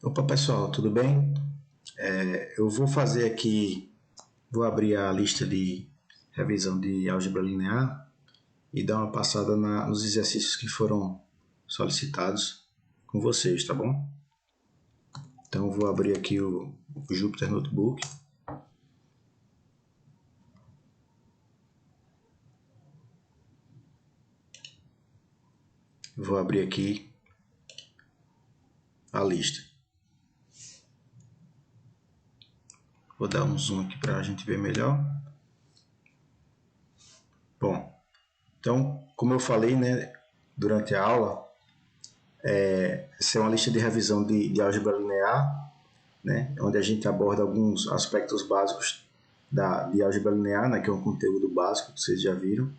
Opa pessoal, tudo bem? Eu vou fazer aqui, vou abrir a lista de revisão de álgebra linear e dar uma passada nos exercícios que foram solicitados com vocês, tá bom? Então vou abrir aqui o Jupyter Notebook. Vou abrir aqui a lista. Vou dar um zoom aqui para a gente ver melhor. Bom, então, como eu falei, né, durante a aula, essa é uma lista de revisão de álgebra linear, né, onde a gente aborda alguns aspectos básicos de álgebra linear, né, que é um conteúdo básico, que vocês já viram,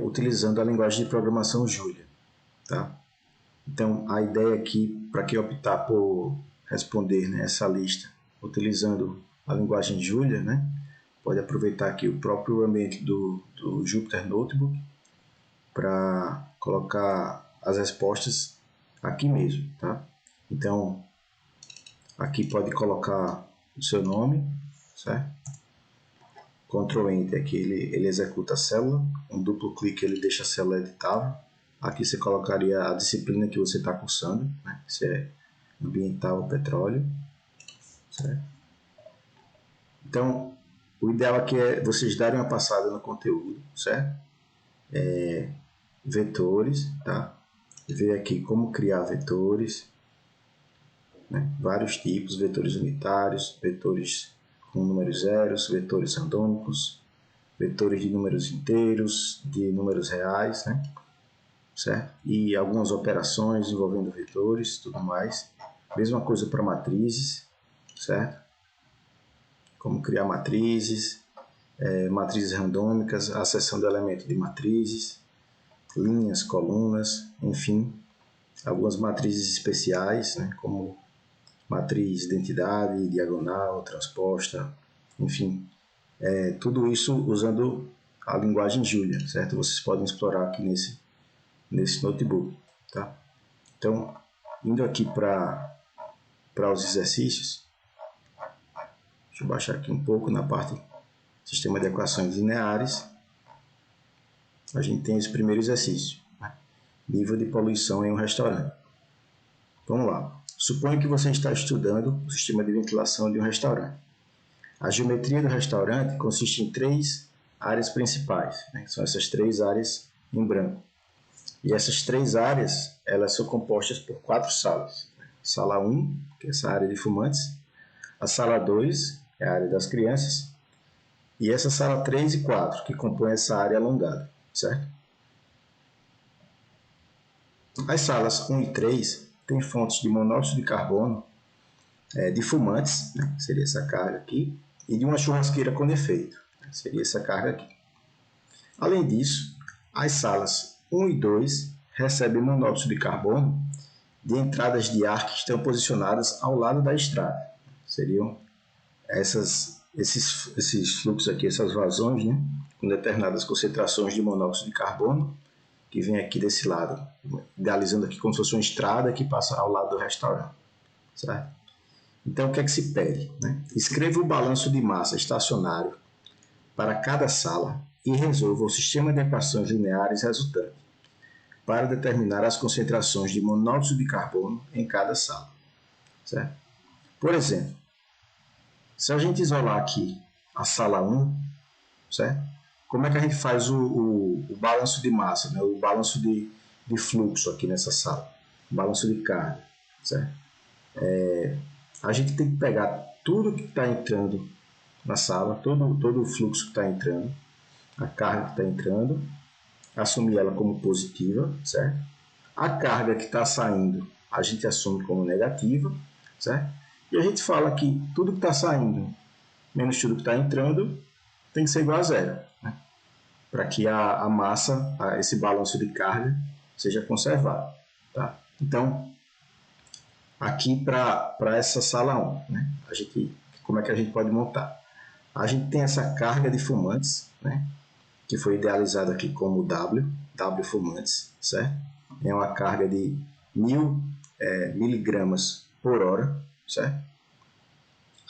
utilizando a linguagem de programação Julia. Tá? Então, a ideia aqui, para quem optar por responder, né, essa lista utilizando a linguagem Julia, né, pode aproveitar aqui o próprio ambiente do Jupyter Notebook para colocar as respostas aqui mesmo. Tá? Então, aqui pode colocar o seu nome, certo? Ctrl Enter aqui ele executa a célula, um duplo clique ele deixa a célula editável. Aqui você colocaria a disciplina que você está cursando, né? Isso é ambiental petróleo, certo? Então, o ideal aqui é vocês darem uma passada no conteúdo, certo? Vetores, tá? Ver aqui como criar vetores, né? Vários tipos, vetores unitários, vetores com números zeros, vetores randômicos, vetores de números inteiros, de números reais, né? Certo? E algumas operações envolvendo vetores, tudo mais. Mesma coisa para matrizes, certo? Como criar matrizes, matrizes randômicas, a seção do elemento de matrizes, linhas, colunas, enfim, algumas matrizes especiais, né? Como matriz identidade, diagonal, transposta, enfim, tudo isso usando a linguagem Julia, certo? Vocês podem explorar aqui nesse notebook, tá? Então, indo aqui para os exercícios, deixa eu baixar aqui um pouco na parte sistema de equações lineares, a gente tem esse primeiro exercício, né? Nível de poluição em um restaurante. Vamos lá. Suponha que você está estudando o sistema de ventilação de um restaurante. A geometria do restaurante consiste em 3 áreas principais, né? São essas 3 áreas em branco. E essas 3 áreas, elas são compostas por 4 salas. Sala 1, que é essa área de fumantes. A sala 2, é a área das crianças. E essa sala 3 e 4, que compõem essa área alongada, certo? As salas 1 e 3 têm fontes de monóxido de carbono, de fumantes, né? Seria essa carga aqui, e de uma churrasqueira com defeito, né? Seria essa carga aqui. Além disso, as salas 1 e 2 recebem monóxido de carbono de entradas de ar que estão posicionadas ao lado da estrada. Seriam esses fluxos aqui, essas vazões, né, com determinadas concentrações de monóxido de carbono, que vem aqui desse lado, idealizando aqui como se fosse uma estrada que passa ao lado do restaurante. Certo? Então, o que é que se pede? Né? Escreva o balanço de massa estacionário para cada sala e resolva o sistema de equações lineares resultante para determinar as concentrações de monóxido de carbono em cada sala. Certo? Por exemplo, se a gente isolar aqui a sala 1, certo? Como é que a gente faz o balanço de massa, né? O balanço de fluxo aqui nessa sala? O balanço de carga, certo? A gente tem que pegar tudo que está entrando na sala, todo o fluxo que está entrando, a carga que está entrando, assumir ela como positiva, certo? A carga que está saindo, a gente assume como negativa, certo? E a gente fala que tudo que está saindo menos tudo que está entrando tem que ser igual a zero, né? Para que a massa, esse balanço de carga, seja conservado. Tá? Então, aqui para essa sala 1, né? Como é que a gente pode montar? A gente tem essa carga de fumantes, né? Que foi idealizada aqui como W fumantes, certo? É uma carga de 1000 miligramas por hora, certo?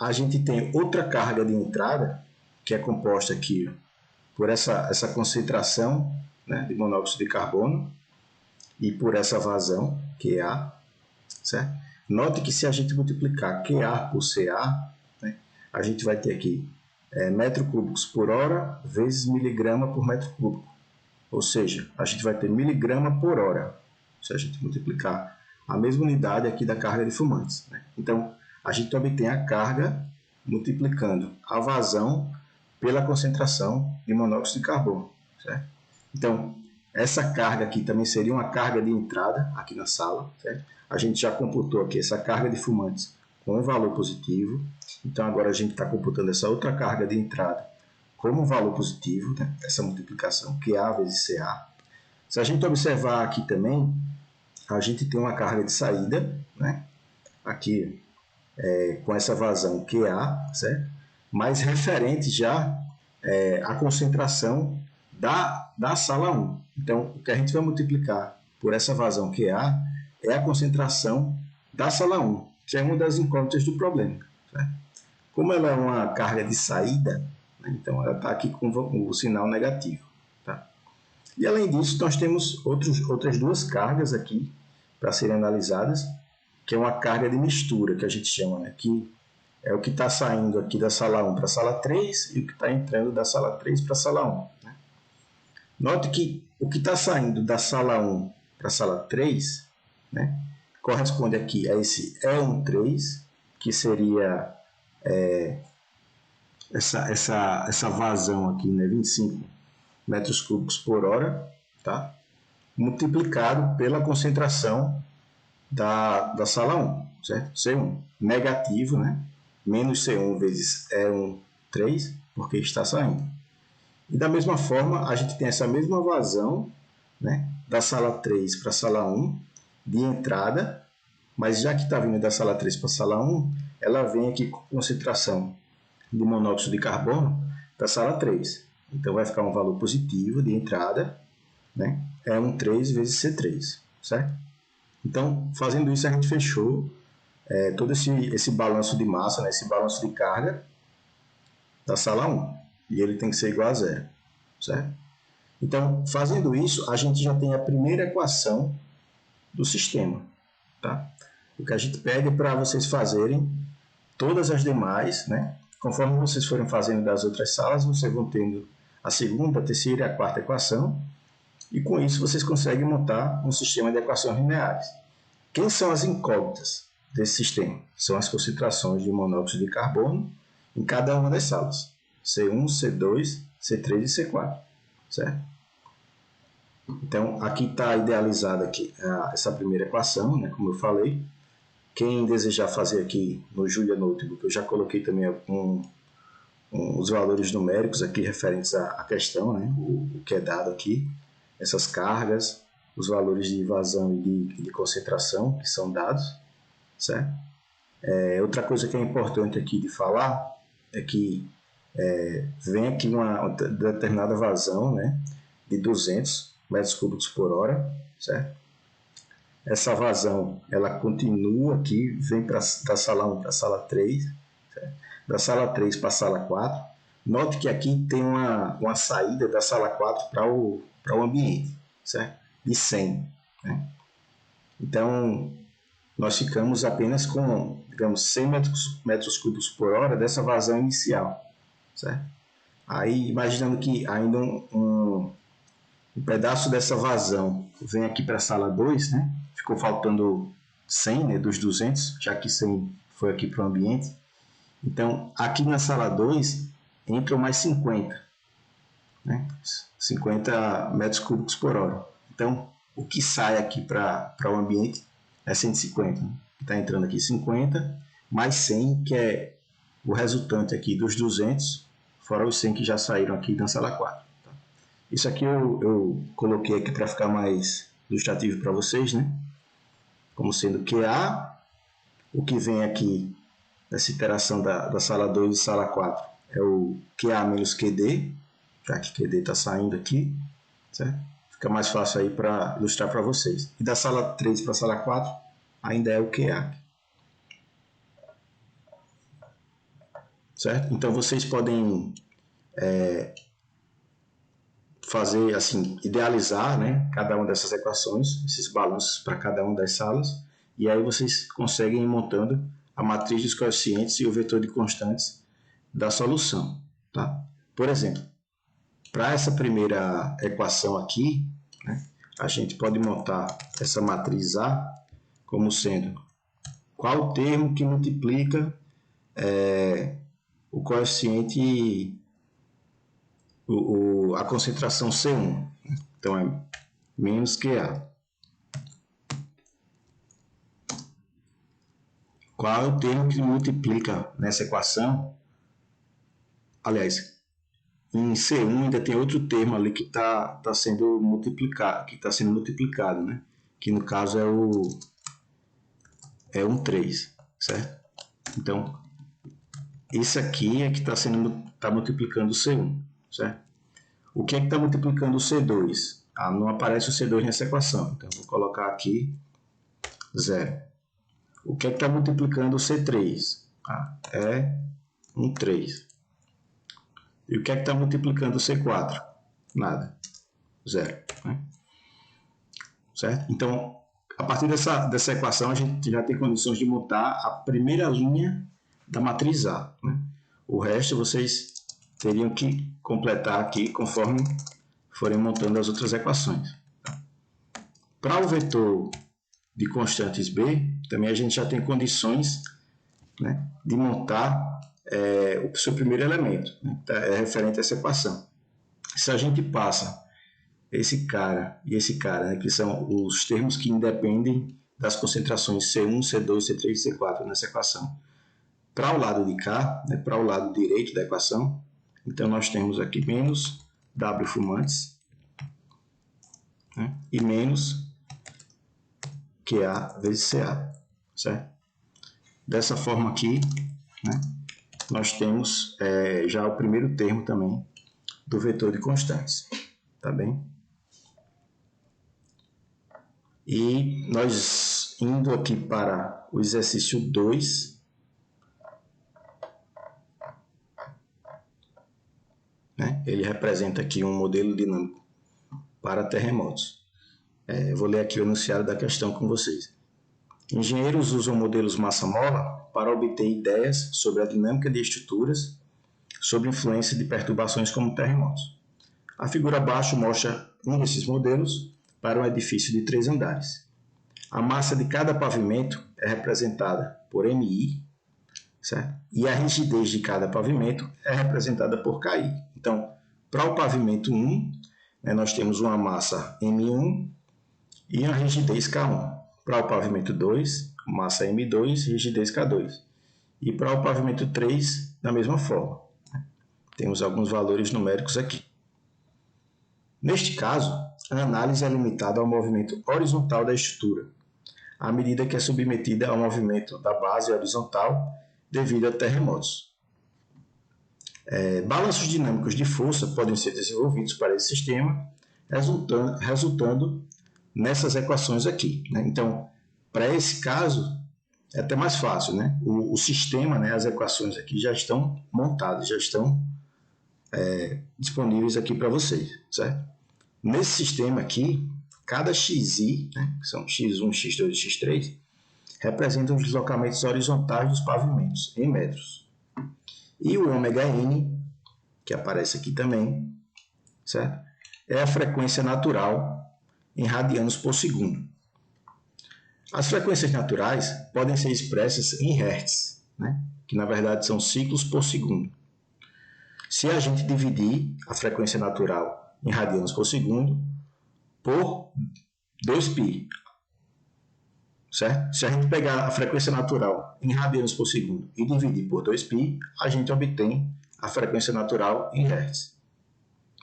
A gente tem outra carga de entrada, que é composta aqui por essa concentração, né, de monóxido de carbono e por essa vazão, QA, certo? Note que se a gente multiplicar QA por CA, né, a gente vai ter aqui metro cúbicos por hora vezes miligrama por metro cúbico. Ou seja, a gente vai ter miligrama por hora, se a gente multiplicar a mesma unidade aqui da carga de fumantes, né? Então, a gente obtém a carga multiplicando a vazão pela concentração de monóxido de carbono, certo? Então, essa carga aqui também seria uma carga de entrada aqui na sala, certo? A gente já computou aqui essa carga de fumantes com um valor positivo. Então, agora a gente está computando essa outra carga de entrada como um valor positivo, né? Essa multiplicação QA vezes CA. Se a gente observar aqui também, a gente tem uma carga de saída, né? Aqui com essa vazão QA, certo? Mas referente já à concentração da sala 1. Então, o que a gente vai multiplicar por essa vazão QA é a concentração da sala 1, que é uma das incógnitas do problema, certo? Como ela é uma carga de saída, né, então ela está aqui com o sinal negativo. Tá? E além disso, nós temos outras duas cargas aqui para serem analisadas, que é uma carga de mistura, que a gente chama, né, que é o que está saindo aqui da sala 1 para a sala 3 e o que está entrando da sala 3 para a sala 1. Né? Note que o que está saindo da sala 1 para a sala 3, né, corresponde aqui a esse E13, que seria essa vazão aqui, né, 25 metros cúbicos por hora, tá? Multiplicado pela concentração da sala 1, certo? C1, negativo, né? Menos C1 vezes E13, porque está saindo. E da mesma forma, a gente tem essa mesma vazão, né, da sala 3 para a sala 1, de entrada, mas já que está vindo da sala 3 para a sala 1, ela vem aqui com concentração de monóxido de carbono da sala 3. Então, vai ficar um valor positivo de entrada, né? E13 vezes C3, certo? Então, fazendo isso, a gente fechou todo esse balanço de massa, né? Esse balanço de carga da sala 1. E ele tem que ser igual a zero, certo? Então, fazendo isso, a gente já tem a primeira equação do sistema, tá? O que a gente pede para vocês fazerem todas as demais, né? Conforme vocês forem fazendo das outras salas, vocês vão tendo a segunda, a terceira e a quarta equação, e com isso vocês conseguem montar um sistema de equações lineares. Quem são as incógnitas desse sistema? São as concentrações de monóxido de carbono em cada uma das salas, C1, C2, C3 e C4, certo? Então, aqui está idealizada aqui, essa primeira equação, né, como eu falei. Quem desejar fazer aqui no Julia Notebook, eu já coloquei também os valores numéricos aqui referentes à questão, né, o que é dado aqui, essas cargas, os valores de vazão e de concentração que são dados, certo? Outra coisa que é importante aqui de falar é que vem aqui uma determinada vazão, né, de 200 metros cúbicos por hora, certo? Essa vazão, ela continua aqui, vem da sala 1 para a sala 3, certo? Da sala 3 para a sala 4. Note que aqui tem uma saída da sala 4 para o ambiente, certo? De 100. Né? Então, nós ficamos apenas com, digamos, 100 metros cúbicos por hora dessa vazão inicial, certo? Aí, imaginando que ainda um pedaço dessa vazão vem aqui para a sala 2, né? Ficou faltando 100, né, dos 200, já que 100 foi aqui para o ambiente. Então, aqui na sala 2, entram mais 50, né? 50 metros cúbicos por hora. Então, o que sai aqui para o ambiente é 150. Né? Está entrando aqui 50, mais 100, que é o resultante aqui dos 200, fora os 100 que já saíram aqui na sala 4. Tá? Isso aqui eu coloquei aqui para ficar mais ilustrativo para vocês, né? Como sendo QA, o que vem aqui nessa iteração da sala 2 e sala 4 é o QA menos QD, já que QD está saindo aqui, certo? Fica mais fácil aí para ilustrar para vocês. E da sala 3 para a sala 4 ainda é o QA. certo? Então, vocês podem fazer, assim, idealizar, né, cada uma dessas equações, esses balanços para cada uma das salas, e aí vocês conseguem ir montando a matriz dos coeficientes e o vetor de constantes da solução, tá? Por exemplo, para essa primeira equação aqui, né, a gente pode montar essa matriz A como sendo qual o termo que multiplica o coeficiente, a concentração C1. Então, é menos QA. Qual é o termo que multiplica nessa equação? Aliás, em C1 ainda tem outro termo ali que está sendo multiplicado, né? Que no caso é um 3, certo? Então, esse aqui é que está multiplicando o C1, certo? O que é que está multiplicando o C2? Não aparece o C2 nessa equação, então vou colocar aqui 0. O que é que está multiplicando o C3? É um 3. E o que é que está multiplicando o C4? Nada. 0. Né? Certo? Então, a partir dessa equação, a gente já tem condições de montar a primeira linha da matriz A. Né? O resto vocês teriam que completar aqui conforme forem montando as outras equações. Para o vetor de constantes B, também a gente já tem condições, né, de montar o seu primeiro elemento, né, é referente a essa equação. Se a gente passa esse cara e esse cara, né, que são os termos que independem das concentrações C1, C2, C3 e C4 nessa equação, para o lado de cá, né, para o lado direito da equação, então nós temos aqui menos W fumantes, né, e menos QA vezes CA, certo? Dessa forma aqui, né, nós temos já o primeiro termo também do vetor de constantes, tá bem? E nós indo aqui para o exercício 2, né, ele representa aqui um modelo dinâmico para terremotos. Vou ler aqui o enunciado da questão com vocês. Engenheiros usam modelos massa-mola para obter ideias sobre a dinâmica de estruturas sob influência de perturbações como terremotos. A figura abaixo mostra um desses modelos para um edifício de 3 andares. A massa de cada pavimento é representada por MI, certo? E a rigidez de cada pavimento é representada por KI. Então, para o pavimento 1, né, nós temos uma massa M1 e uma rigidez K1. Para o pavimento 2, massa M2 e rigidez K2. E para o pavimento 3, da mesma forma. Temos alguns valores numéricos aqui. Neste caso, a análise é limitada ao movimento horizontal da estrutura, à medida que é submetida ao movimento da base horizontal devido a terremotos. Balanços dinâmicos de força podem ser desenvolvidos para esse sistema, resultando nessas equações aqui. Né? Então, para esse caso, é até mais fácil. Né? O sistema, né, as equações aqui já estão montadas, já estão disponíveis aqui para vocês. Certo? Nesse sistema aqui, cada xi, né, que são x1, x2 e x3, representam os deslocamentos horizontais dos pavimentos em metros. E o ômega-n, que aparece aqui também, certo? É a frequência natural em radianos por segundo. As frequências naturais podem ser expressas em hertz, né? Que na verdade são ciclos por segundo. Se a gente dividir a frequência natural em radianos por segundo por 2π, certo? Se a gente pegar a frequência natural em radianos por segundo e dividir por 2π, a gente obtém a frequência natural em hertz.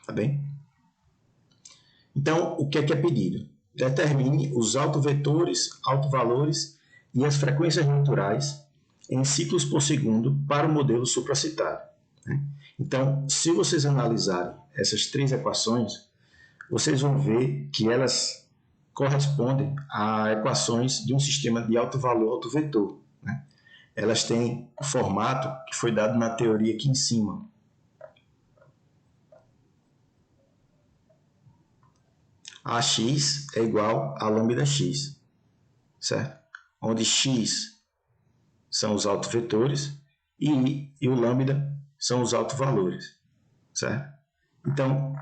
Tá bem? Então, o que é pedido? Determine os autovetores, autovalores e as frequências naturais em ciclos por segundo para o modelo supracitado. Né? Então, se vocês analisarem essas 3 equações, vocês vão ver que elas correspondem a equações de um sistema de alto valor, alto vetor. Né? elas têm o formato que foi dado na teoria aqui em cima. AX é igual a lambda x, certo? Onde x são os autovetores e o lambda são os autovalores, certo? Então,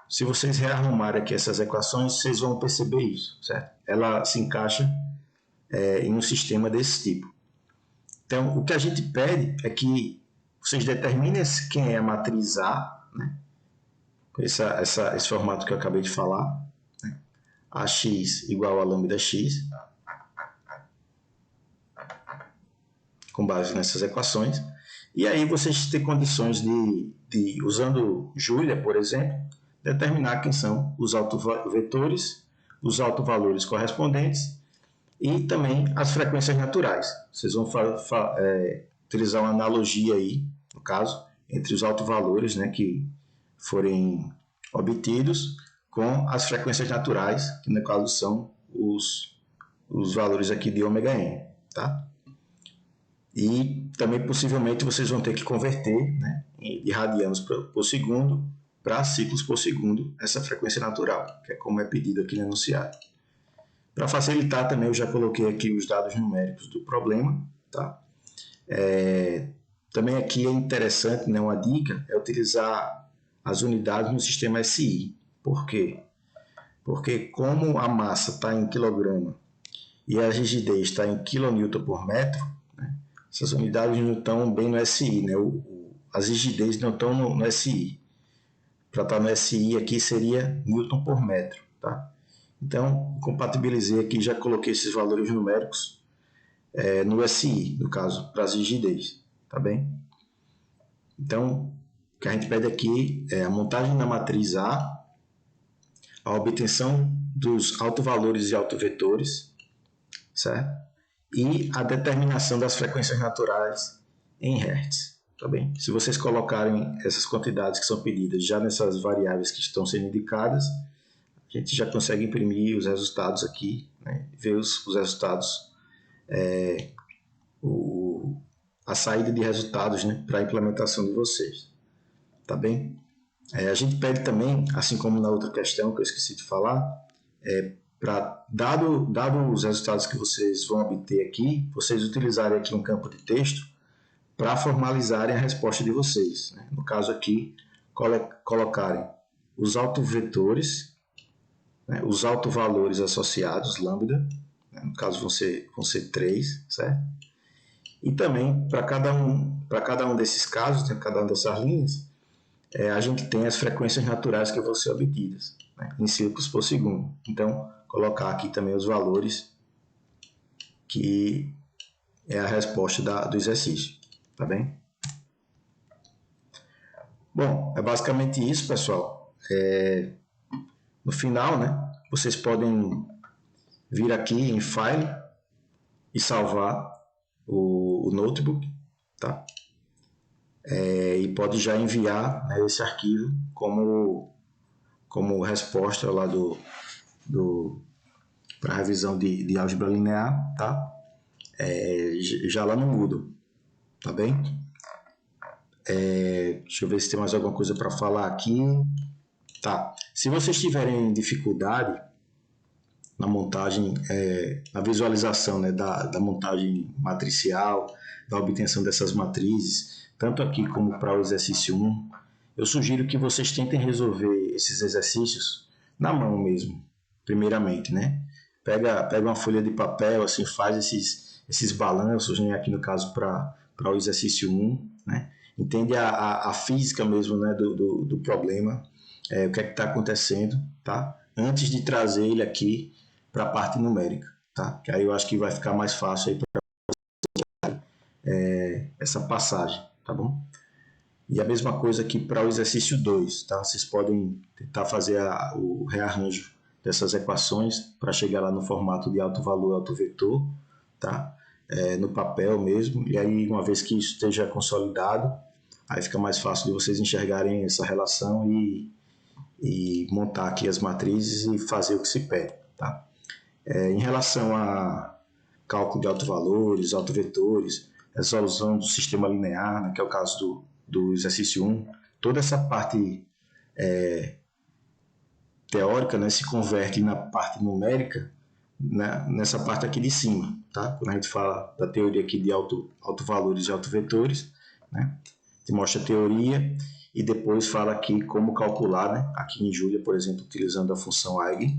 se vocês rearrumarem aqui essas equações, vocês vão perceber isso, certo? Ela se encaixa em um sistema desse tipo. Então, o que a gente pede é que vocês determinem quem é a matriz A, né? Esse formato que eu acabei de falar, né? AX igual a lambda x, com base nessas equações. E aí vocês têm condições de usando Julia, por exemplo, determinar quem são os autovetores, os autovalores correspondentes e também as frequências naturais. Vocês vão utilizar uma analogia aí, no caso, entre os autovalores, né, que forem obtidos com as frequências naturais, que no caso são os valores aqui de ômega n, tá? E também possivelmente vocês vão ter que converter, né, de radianos por segundo para ciclos por segundo essa frequência natural, que é como é pedido aqui no enunciado. Para facilitar também eu já coloquei aqui os dados numéricos do problema, tá? Também aqui é interessante, né, uma dica, é utilizar as unidades no sistema SI. Por quê? Porque como a massa está em quilograma e a rigidez está em quilonewton por metro, né, essas unidades não estão bem no SI, né? As rigidezes não estão no SI. Para estar no SI aqui seria Newton por metro, tá? Então, compatibilizei aqui, já coloquei esses valores numéricos no SI, no caso, para as rigidez, tá bem? Então, o que a gente pede aqui é a montagem da matriz A, a obtenção dos autovalores e autovetores, certo? E a determinação das frequências naturais em Hertz, tá bem? Se vocês colocarem essas quantidades que são pedidas já nessas variáveis que estão sendo indicadas, a gente já consegue imprimir os resultados aqui, né? Ver os resultados, a saída de resultados, né, para a implementação de vocês, tá bem? A gente pede também, assim como na outra questão que eu esqueci de falar, dado os resultados que vocês vão obter aqui, vocês utilizarem aqui um campo de texto para formalizarem a resposta de vocês, né? No caso aqui, colocarem os autovetores, né, os autovalores associados, lambda, né, no caso vão ser 3, certo? E também, para cada um desses casos, né, cada uma dessas linhas, a gente tem as frequências naturais que vão ser obtidas, né, em ciclos por segundo. Então, colocar aqui também os valores que é a resposta do exercício, tá bem? Bom, é basicamente isso, pessoal. No final, né, vocês podem vir aqui em File e salvar o notebook, tá? E pode já enviar, né, esse arquivo como resposta lá para revisão de álgebra linear, tá? Já lá no Moodle, tá bem? Deixa eu ver se tem mais alguma coisa para falar aqui. Tá. Se vocês tiverem dificuldade na montagem, na visualização, né, da montagem matricial, da obtenção dessas matrizes, tanto aqui como para o exercício 1, eu sugiro que vocês tentem resolver esses exercícios na mão mesmo, primeiramente, né? Pega uma folha de papel, assim, faz esses balanços, né, aqui no caso para o exercício 1, né? Entende a física mesmo, né, do problema, o que é que está acontecendo, tá? Antes de trazer ele aqui para a parte numérica, tá? Que aí eu acho que vai ficar mais fácil aí para essa passagem, tá bom? E a mesma coisa aqui para o exercício 2, tá? Vocês podem tentar fazer o rearranjo dessas equações para chegar lá no formato de alto valor, alto vetor, tá? No papel mesmo, e aí uma vez que isso esteja consolidado, aí fica mais fácil de vocês enxergarem essa relação e montar aqui as matrizes e fazer o que se pede, tá? Em relação a cálculo de autovalores, autovetores, resolução do sistema linear, né, que é o caso do exercício 1, toda essa parte teórica, né, se converte na parte numérica, né, nessa parte aqui de cima, tá? Quando a gente fala da teoria aqui de autovalores e autovetores, né, a gente mostra a teoria e depois fala aqui como calcular, né? Aqui em Julia, por exemplo, utilizando a função Eigen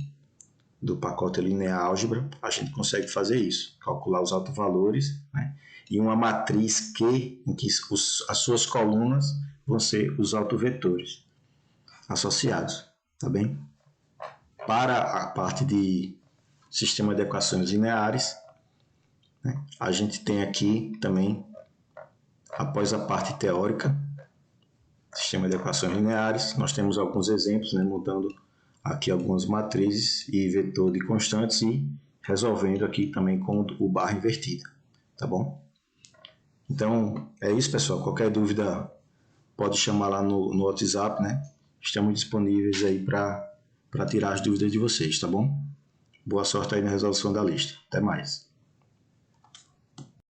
do pacote linear álgebra, a gente consegue fazer isso, calcular os autovalores, né? E uma matriz Q, em que as suas colunas vão ser os autovetores associados, tá bem? Para a parte de sistema de equações lineares, né, a gente tem aqui também, após a parte teórica, sistema de equações lineares, nós temos alguns exemplos, né, montando aqui algumas matrizes e vetor de constantes e resolvendo aqui também com o barra invertida, tá bom? Então, é isso, pessoal. Qualquer dúvida pode chamar lá no WhatsApp, né? Estamos disponíveis aí para tirar as dúvidas de vocês, tá bom? Boa sorte aí na resolução da lista. Até mais.